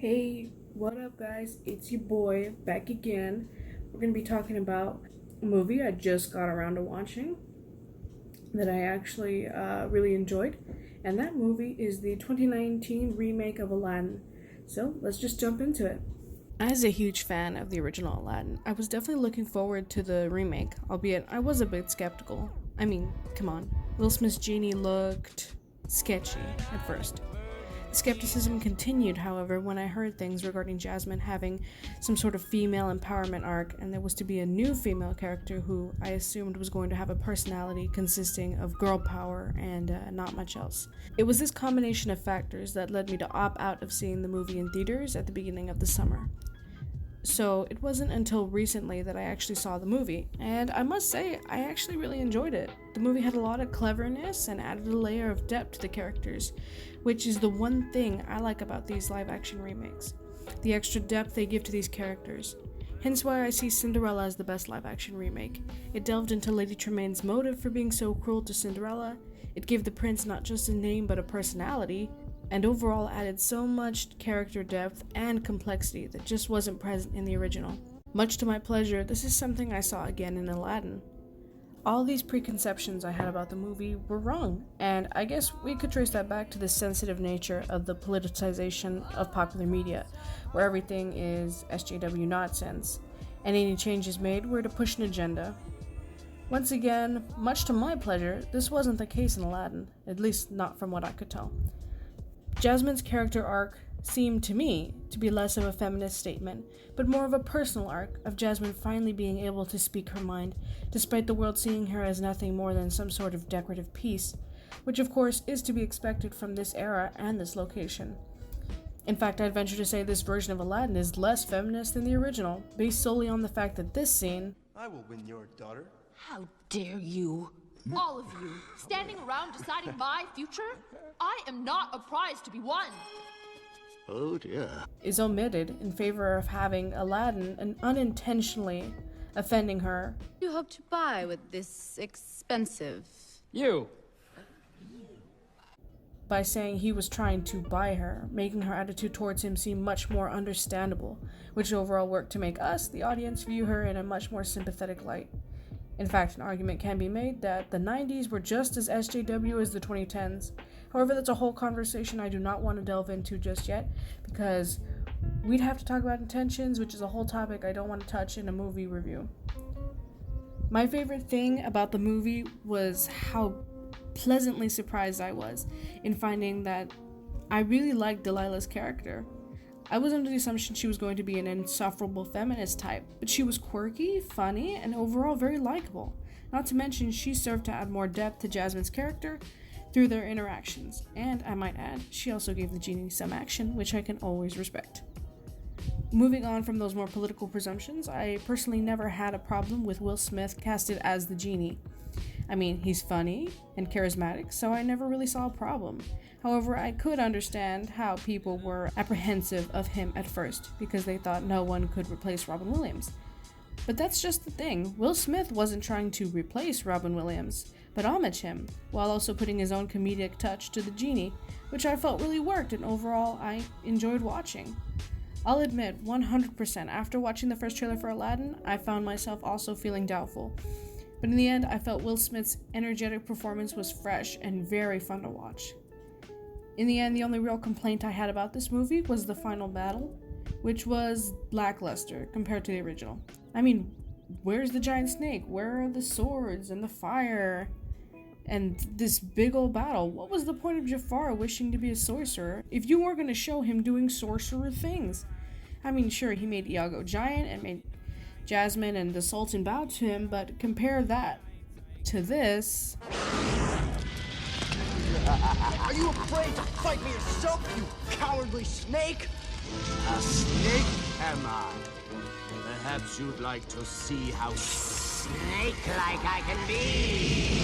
Hey, what up, guys? It's your boy back again. We're gonna be talking about a movie I just got around to watching that I actually really enjoyed, and that movie is the 2019 remake of Aladdin. So let's just jump into it. As a huge fan of the original Aladdin, I was definitely looking forward to the remake, albeit I was a bit skeptical. I mean, come on, Will Smith's genie looked sketchy at first. Skepticism continued, however, when I heard things regarding Jasmine having some sort of female empowerment arc, and there was to be a new female character who I assumed was going to have a personality consisting of girl power and not much else. It was this combination of factors that led me to opt out of seeing the movie in theaters at the beginning of the summer. So it wasn't until recently that I actually saw the movie, and I must say, I actually really enjoyed it. The movie had a lot of cleverness and added a layer of depth to the characters, which is the one thing I like about these live action remakes. The extra depth they give to these characters. Hence why I see Cinderella as the best live action remake. It delved into Lady Tremaine's motive for being so cruel to Cinderella, it gave the prince not just a name but a personality, and overall added so much character depth and complexity that just wasn't present in the original. Much to my pleasure, this is something I saw again in Aladdin. All these preconceptions I had about the movie were wrong, and I guess we could trace that back to the sensitive nature of the politicization of popular media, where everything is SJW nonsense, and any changes made were to push an agenda. Once again, much to my pleasure, this wasn't the case in Aladdin, at least not from what I could tell. Jasmine's character arc seemed to me to be less of a feminist statement, but more of a personal arc of Jasmine finally being able to speak her mind, despite the world seeing her as nothing more than some sort of decorative piece, which of course is to be expected from this era and this location. In fact, I'd venture to say this version of Aladdin is less feminist than the original, based solely on the fact that this scene— I will win your daughter. How dare you? All of you, standing around deciding my future? I am not a prize to be won. Oh dear. is omitted in favor of having Aladdin and unintentionally offending her. You hope to buy with this expensive? You! By saying he was trying to buy her, making her attitude towards him seem much more understandable, which overall worked to make us, the audience, view her in a much more sympathetic light. In fact, an argument can be made that the 90s were just as SJW as the 2010s. However, that's a whole conversation I do not want to delve into just yet, because we'd have to talk about intentions, which is a whole topic I don't want to touch in a movie review. My favorite thing about the movie was how pleasantly surprised I was in finding that I really liked Delilah's character. I was under the assumption she was going to be an insufferable feminist type, but she was quirky, funny, and overall very likable. Not to mention, she served to add more depth to Jasmine's character through their interactions, and I might add, she also gave the genie some action, which I can always respect. Moving on from those more political presumptions, I personally never had a problem with Will Smith casted as the genie. I mean, he's funny and charismatic, so I never really saw a problem. However, I could understand how people were apprehensive of him at first, because they thought no one could replace Robin Williams. But that's just the thing. Will Smith wasn't trying to replace Robin Williams, but homage him, while also putting his own comedic touch to the genie, which I felt really worked and overall I enjoyed watching. I'll admit, 100%, after watching the first trailer for Aladdin, I found myself also feeling doubtful. But in the end, I felt Will Smith's energetic performance was fresh and very fun to watch. In the end, the only real complaint I had about this movie was the final battle, which was lackluster compared to the original. I mean, where's the giant snake? Where are the swords and the fire? And this big old battle? What was the point of Jafar wishing to be a sorcerer if you weren't going to show him doing sorcerer things? I mean, sure, he made Iago giant and made Jasmine and the Sultan bow to him, but compare that to this. Are you afraid to fight me yourself, you cowardly snake? A snake, am I? Perhaps you'd like to see how snake-like I can be.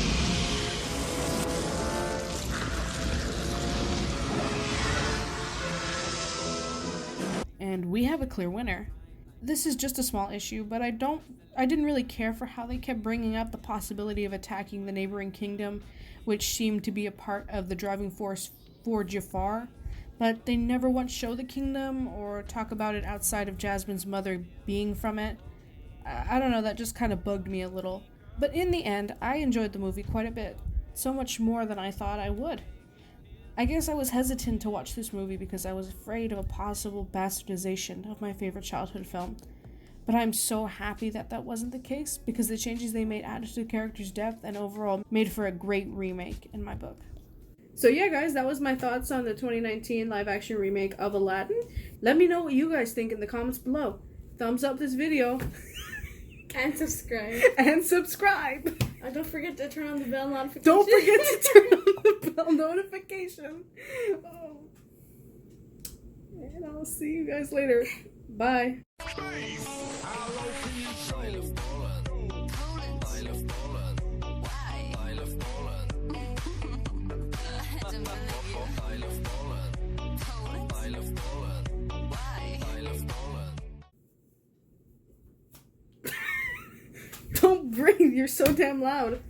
And we have a clear winner. This is just a small issue, but I didn't really care for how they kept bringing up the possibility of attacking the neighboring kingdom, which seemed to be a part of the driving force for Jafar. but they never once show the kingdom or talk about it outside of Jasmine's mother being from it. I don't know, that just kind of bugged me a little. But in the end, I enjoyed the movie quite a bit. So much more than I thought I would. I guess I was hesitant to watch this movie because I was afraid of a possible bastardization of my favorite childhood film. But I'm so happy that that wasn't the case, because the changes they made added to the character's depth and overall made for a great remake in my book. So yeah, guys, that was my thoughts on the 2019 live-action remake of Aladdin. Let me know what you guys think in the comments below. Thumbs up this video. And subscribe. And subscribe. Don't forget to turn on the bell notification. Don't forget to turn on the bell notification. Oh. And I'll see you guys later. Bye. Don't breathe, you're so damn loud.